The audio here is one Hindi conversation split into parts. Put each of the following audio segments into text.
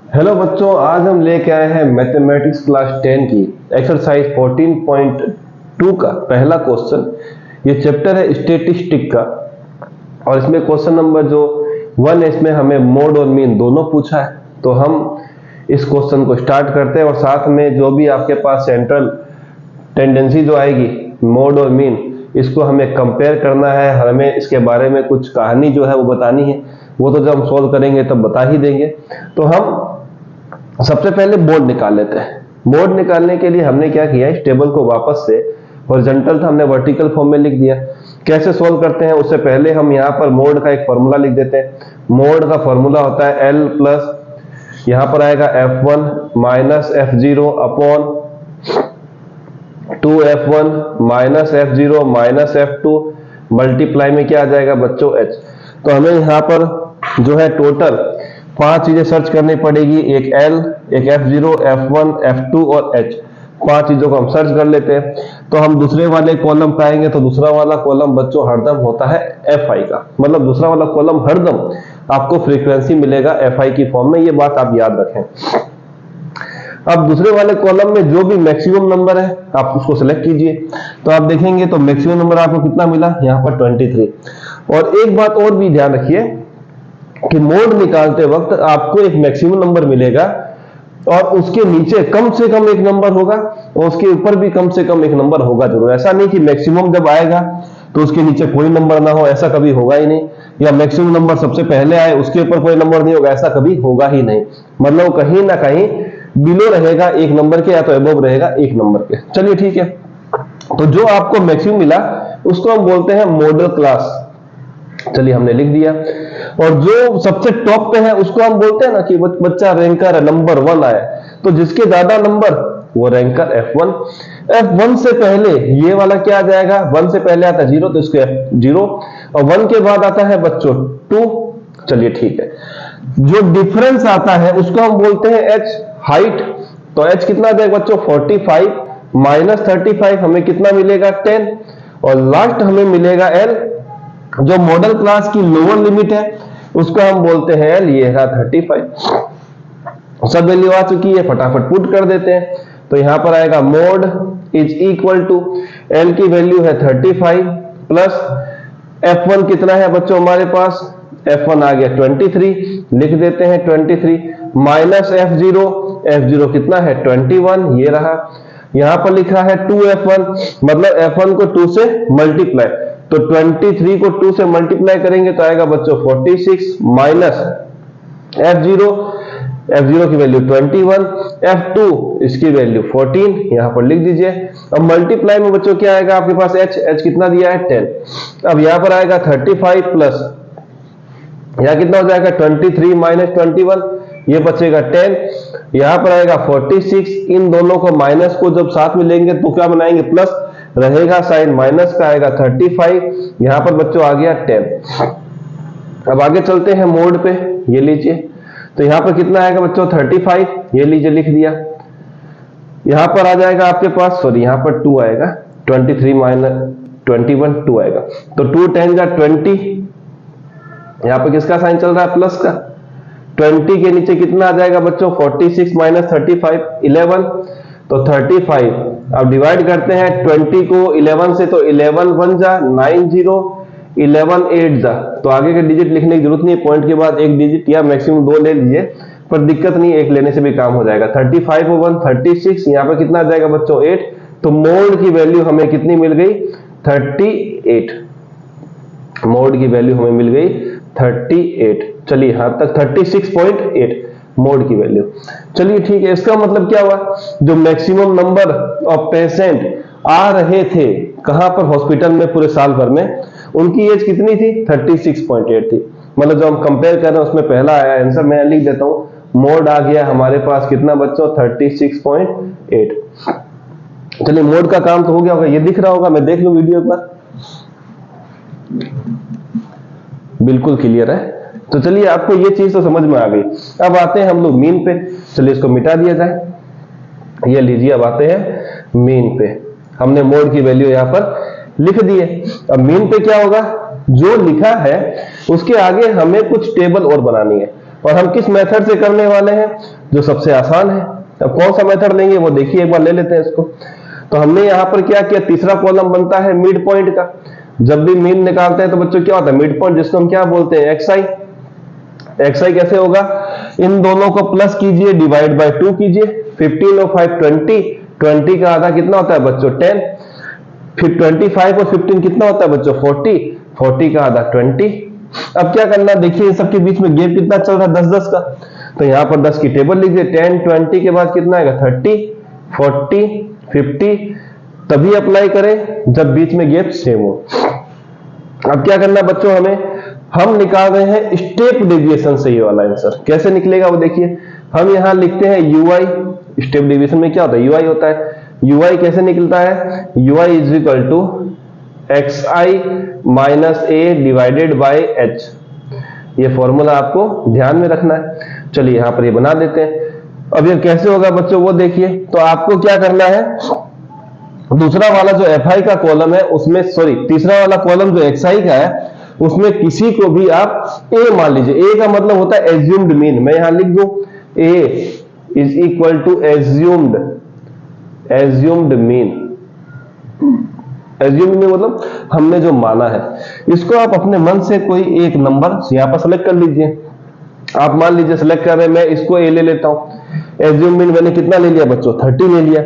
हेलो बच्चों, आज हम लेके आए हैं मैथमेटिक्स क्लास 10 की एक्सरसाइज 14.2 का पहला क्वेश्चन। ये चैप्टर है स्टेटिस्टिक का और इसमें क्वेश्चन नंबर जो 1 है इसमें हमें मोड और मीन दोनों पूछा है। तो हम इस क्वेश्चन को स्टार्ट करते हैं और साथ में जो भी आपके पास सेंट्रल टेंडेंसी जो आएगी मोड और मीन, इसको हमें कंपेयर करना है। हमें इसके बारे में कुछ कहानी जो है वो बतानी है, वो तो जब हम सॉल्व करेंगे तब बता ही देंगे। तो हम सबसे पहले मोड निकाल लेते हैं। मोड निकालने के लिए हमने क्या किया, इस टेबल को वापस से हॉरिजॉन्टल था हमने वर्टिकल फॉर्म में लिख दिया। कैसे सॉल्व करते हैं उससे पहले हम यहाँ पर मोड का एक फॉर्मूला लिख देते हैं। मोड का फॉर्मूला होता है L प्लस यहाँ पर आएगा F1 minus F0 upon 2F1 minus F0 minus F2 multiply में क्या आ जाएगा बच्चों H। तो हमें यहाँ पर जो है टोटल 5 चीजें सर्च करनी पड़ेगी, एक L, एक F0, F1, F2 और H। 5 चीजों को हम सर्च कर लेते हैं। तो हम दूसरे वाले कॉलम पे आएंगे तो दूसरा वाला कॉलम बच्चों हरदम होता है Fi का, मतलब दूसरा वाला कॉलम हरदम आपको फ्रीक्वेंसी मिलेगा Fi की फॉर्म में, ये बात आप याद रखें। अब दूसरे वाले कॉलम में जो भी मैक्सिमम नंबर है आप उसको सिलेक्ट कीजिए। तो आप देखेंगे तो मैक्सिमम नंबर आपको कितना मिला, यहाँ पर 23। और एक बात और भी ध्यान रखिए कि मोड निकालते वक्त आपको एक मैक्सिमम नंबर मिलेगा और उसके नीचे कम से कम एक नंबर होगा और उसके ऊपर भी कम से कम एक नंबर होगा जरूर। ऐसा नहीं कि मैक्सिमम जब आएगा तो उसके नीचे कोई नंबर ना हो, ऐसा कभी होगा ही नहीं। या मैक्सिमम नंबर सबसे पहले आए उसके ऊपर कोई नंबर नहीं होगा, ऐसा कभी होगा ही नहीं। मतलब कहीं ना कहीं बिलो रहेगा एक नंबर के या तो अबव रहेगा एक नंबर के। चलिए ठीक है, तो जो आपको मैक्सिमम मिला उसको हम बोलते हैं मॉडल क्लास। चलिए हमने लिख दिया। और जो सबसे टॉप पे है उसको हम बोलते हैं ना कि बच्चा रैंकर है, नंबर 1 आया, तो जिसके ज्यादा नंबर वो रैंकर F1। F1 से पहले ये वाला क्या आ जाएगा, 1 से पहले आता है 0 तो इसको F0 और 1 के बाद आता है बच्चों 2। चलिए ठीक है, जो डिफरेंस आता है उसको हम बोलते हैं H, हाइट। तो H कितना देगा बच्चों 45 माइनस 35 हमें कितना मिलेगा 10 और लास्ट हमें मिलेगा L। जो मॉडल क्लास की लोअर लिमिट है उसको हम बोलते हैं L, ये है 35। सब वैल्यू आ चुकी है, फटाफट पुट कर देते हैं। तो यहां पर आएगा mode is equal to L की वैल्यू है 35 प्लस F1 कितना है बच्चों हमारे पास, F1 आ गया 23, लिख देते हैं 23 माइनस F0, F0 कितना है 21, ये रहा। यहां पर लिखा है 2F1, मतलब F1 को 2 से मल्टीप्लाई, तो 23 को 2 से मल्टीप्लाई करेंगे तो आएगा बच्चों 46 माइनस F0, F0 की वैल्यू 21, F2 इसकी वैल्यू 14, यहां पर लिख दीजिए। अब मल्टीप्लाई में बच्चों क्या आएगा आपके पास H कितना दिया है 10। अब यहां पर आएगा 35 प्लस यहां कितना हो जाएगा 23 माइनस 21, ये बचेगा 10। यहां पर आएगा 46, इन दोनों को माइनस को जब साथ में लेंगे तो क्या बनाएंगे प्लस रहेगा, साइन माइनस का आएगा 35, यहां पर बच्चों आ गया 10। अब आगे चलते हैं मोड पे, ये लीजिए। तो यहां पर कितना आएगा बच्चों 35, ये लीजिए लिख दिया। यहां पर आ जाएगा आपके पास, सॉरी यहां पर 2 आएगा, 23 माइनस 21 2 आएगा, तो 2 10 जा 20। यहां पर किसका साइन चल रहा है प्लस का, 20 के नीचे कितना आ जाएगा बच्चों 46 माइनस 35 11, तो 35। अब डिवाइड करते हैं 20 को 11 से, तो 11 1 जा 90, 11 8 जा, तो आगे के डिजिट लिखने की जरूरत नहीं है, पॉइंट के बाद एक डिजिट या मैक्सिमम 2 ले लीजिए, पर दिक्कत नहीं, एक लेने से भी काम हो जाएगा। 35 और 1 36, यहां पर कितना आ जाएगा बच्चों 8, तो मोड की वैल्यू हमें कितनी मिल गई 38। मोड की वैल्यू हमें मिल गई 38। चलिए यहां तक 36.8 मोड की वैल्यू। चलिए ठीक है, इसका मतलब क्या हुआ, जो मैक्सिमम नंबर ऑफ पेशेंट आ रहे थे कहां पर हॉस्पिटल में पूरे साल भर में, उनकी एज कितनी थी 36.8 थी। मतलब जो हम कंपेयर कर रहे हैं उसमें पहला आया आंसर, मैं लिख देता हूं, मोड आ गया हमारे पास कितना बच्चों 36.8। चलिए मोड का काम तो हो गया होगा, ये दिख रहा होगा, मैं देख लूं वीडियो एक बार, बिल्कुल क्लियर है। तो चलिए आपको ये चीज तो समझ में आ गई। अब आते हैं हम लोग मीन पे, चलिए इसको मिटा दिया जाए, ये लीजिए। अब आते हैं मीन पे, हमने मोड की वैल्यू यहां पर लिख दी है। अब मीन पे क्या होगा, जो लिखा है उसके आगे हमें कुछ टेबल और बनानी है, और हम किस मेथड से करने वाले हैं, जो सबसे आसान है। अब कौन सा मेथड लेंगे वो देखिए, एक बार ले लेते हैं इसको। तो हमने यहाँ पर क्या किया, तीसरा कॉलम बनता है मिड पॉइंट का। जब भी मीन निकालते हैं तो बच्चों क्या होता है, मिड पॉइंट, जिसको हम क्या बोलते हैं, एक्सआई। एक्सआई कैसे होगा, इन दोनों को प्लस कीजिए, डिवाइड बाय 2 कीजिए। 15 और 5 20, 20 का आधा कितना होता है बच्चों 10, फिर 25 और 15 कितना होता है बच्चों 40, 40 का आधा 20। अब क्या करना, देखिए इन सबके बीच में गैप कितना चल रहा है, 10 10 का। तो यहाँ पर 10 की टेबल लिखिए, 10 20 के बाद कितना आएगा 30 40 50, तभी अप्लाई करें जब बीच में गैप सेम हो। अब क्या करना बच्चों, हम निकाल रहे हैं स्टेप डेविएशन से ये वाला आंसर। कैसे निकलेगा वो देखिए, हम यहां लिखते हैं यूआई, स्टेप डेविएशन में क्या होता है, यूआई होता है। यूआई कैसे निकलता है, u i is equal to x i minus a divided by h. ये फॉर्मूला आपको ध्यान में रखना है। चलिए यहां पर ये बना देते हैं। अब ये कैसे होगा बच्चों वो देखिए। तो आपको क्या करना है, दूसरा वाला जो एफआई का कॉलम है उसमें, सॉरी तीसरा वाला कॉलम जो एक्सआई का है उसमें किसी को भी आप ए मान लीजिए। ए का मतलब होता है एज्यूम्ड मीन। मैं यहां लिख दूं A is equal to assumed mean. Assumed mean मतलब हमने जो माना है। इसको आप अपने मन से कोई एक नंबर यहां पर सेलेक्ट कर लीजिए। आप मान लीजिए सेलेक्ट कर रहे हैं, मैं इसको ए ले लेता हूं। एज्यूम मीन मैंने कितना ले लिया बच्चों 30 ले लिया।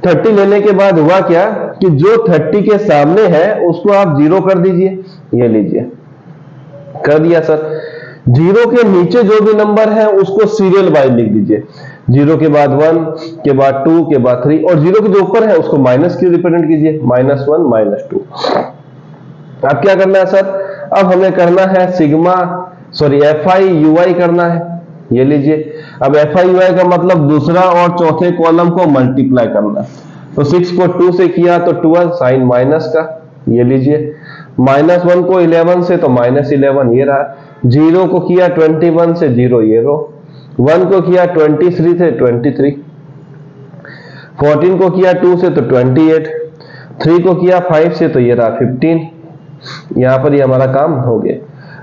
30 लेने के बाद हुआ क्या कि जो 30 के सामने है उसको आप 0 कर दीजिए। ये लीजिए, कर दिया सर। 0 के नीचे जो भी नंबर है उसको सीरियल वाइज लिख दीजिए। 0 के बाद 1 के बाद 2 के बाद 3, और 0 के जो ऊपर है उसको माइनस की रिप्रेजेंट कीजिए, -1 -2। अब क्या करना है सर, अब हमें करना है एफआई यूआई करना है। ये लीजिए, अब एफआई यूआई का मतलब दूसरा और चौथे कॉलम को मल्टीप्लाई करना। तो 6 को 2 से किया तो 12 साइन माइनस का, ये लीजिए। -1 को 11 से तो -11 ये रहा। 0 को किया 21 से 0 ये रो। 1 को किया 23 से 23, 14 को किया 2 से तो 28, 3 को किया 5 से तो ये रहा 15। यहां पर ये हमारा काम हो गया।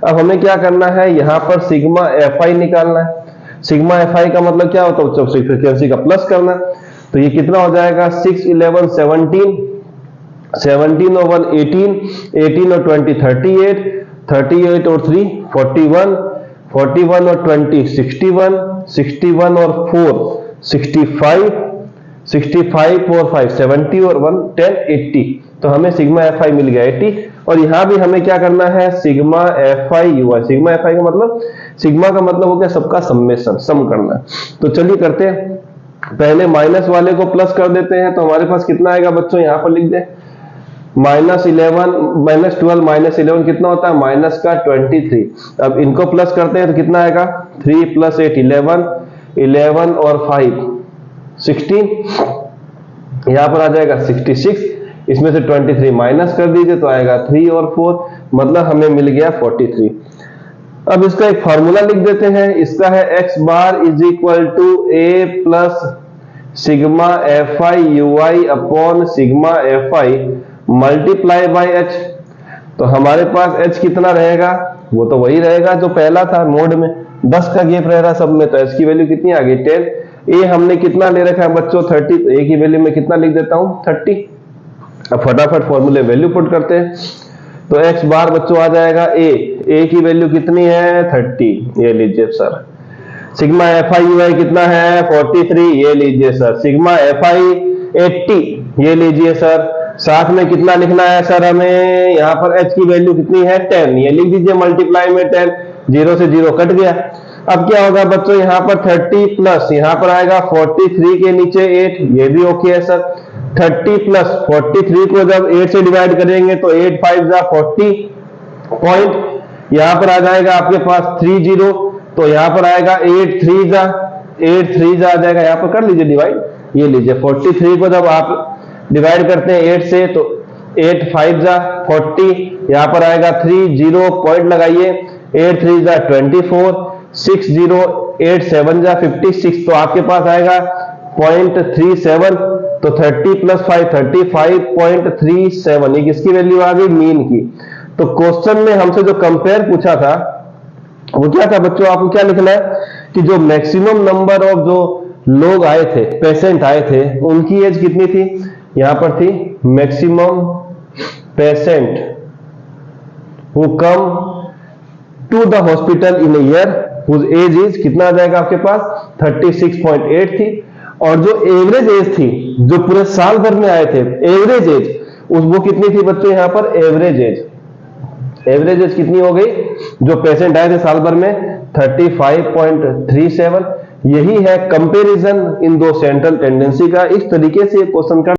अब हमें क्या करना है, यहां पर सिग्मा एफआई निकालना है। सिग्मा एफआई का मतलब क्या होता है, फ्रीक्वेंसी का प्लस करना। तो ये कितना हो जाएगा 6 11 17, 17 और 1 18, 18 और 20 38, 38 और 3 41, 41 और 20 61, 61 और 4 65, 65 और 5 70 और 1 10 80। तो हमें सिग्मा एफआई मिल गया 80। और यहां भी हमें क्या करना है, sigma f i UI. Sigma FI का मतलब, सिग्मा का मतलब हो गया सबका समेशन, सम करना। तो चलिए करते हैं, पहले माइनस वाले को प्लस कर देते हैं। तो हमारे पास कितना आएगा बच्चों, यहां पर लिख दें -12 -11 कितना होता है, माइनस का 23। अब इनको प्लस करते हैं तो कितना आएगा 3 + 8 11, 11 और 5 16, यहां पर आ जाएगा 66। इसमें से 23 माइनस कर दीजिए तो आएगा 3 और 4, मतलब हमें मिल गया 43। अब इसका एक फार्मूला लिख देते हैं। इसका है x bar is equal to a plus sigma f i u i upon sigma f i multiply by h। तो हमारे पास h कितना रहेगा, वो तो वही रहेगा जो पहला था मोड में, 10 का गैप रह रहा सब में। तो h की वैल्यू कितनी आ गई 10। a हमने कितना ले रखा है बच्चों 30, तो a की वैल्यू में कितना लिख देता हूं 30। अब फटाफट फॉर्मूले वैल्यू पुट करते हैं। तो x बार बच्चों आ जाएगा a की वैल्यू कितनी है 30, ये लीजिए सर। सिग्मा एफआई यूआई कितना है 43, ये लीजिए सर। सिग्मा एफआई 80, ये लीजिए सर। साथ में कितना लिखना है सर हमें, यहाँ पर h की वैल्यू कितनी है 10, ये लिख दीजिए मल्टीप्लाई में 10, 0 से 0 कट गया। अब क्या होगा बच्चों, यहाँ पर 30 प्लस यहाँ पर आएगा 43 के नीचे 8, ये भी ओके है सर। 30 प्लस 43 को जब 8 से डिवाइड करेंगे तो 8 5 जा 40 पॉइंट, यहाँ पर आ जाएगा आपके पास 30, तो यहाँ पर आएगा 8 3 जा आ जाएगा। यहाँ पर कर लीजिए डिवाइड, ये लीजिए 43 को जब आप डिवाइड करते हैं 8 से तो 8 5 जा 40, यहाँ पर आएगा 30 पॉइंट लगाइए, 8 3 जा 24, 6 0 8 7 जा 56, तो आपके पास आएगा 0.37। तो 30 + 5 35.37, ये किसकी वैल्यू आ गई, मीन की। तो क्वेश्चन में हमसे जो कंपेयर पूछा था वो क्या था बच्चों, आपको क्या लिखना है, कि जो मैक्सिमम नंबर ऑफ जो लोग आए थे, पेशेंट आए थे, उनकी एज कितनी थी, यहां पर थी maximum patient who come to the hospital in a year whose age is, कितना आ जाएगा आपके पास 36.8 थी। और जो एवरेज एज थी, जो पूरे साल भर में आए थे, एवरेज एज वो कितनी थी बच्चों, यहां पर एवरेज एज कितनी हो गई, जो पेशेंट आए थे साल भर में 35.37। यही है कंपैरिजन इन दो सेंट्रल टेंडेंसी का। इस तरीके से क्वेश्चन का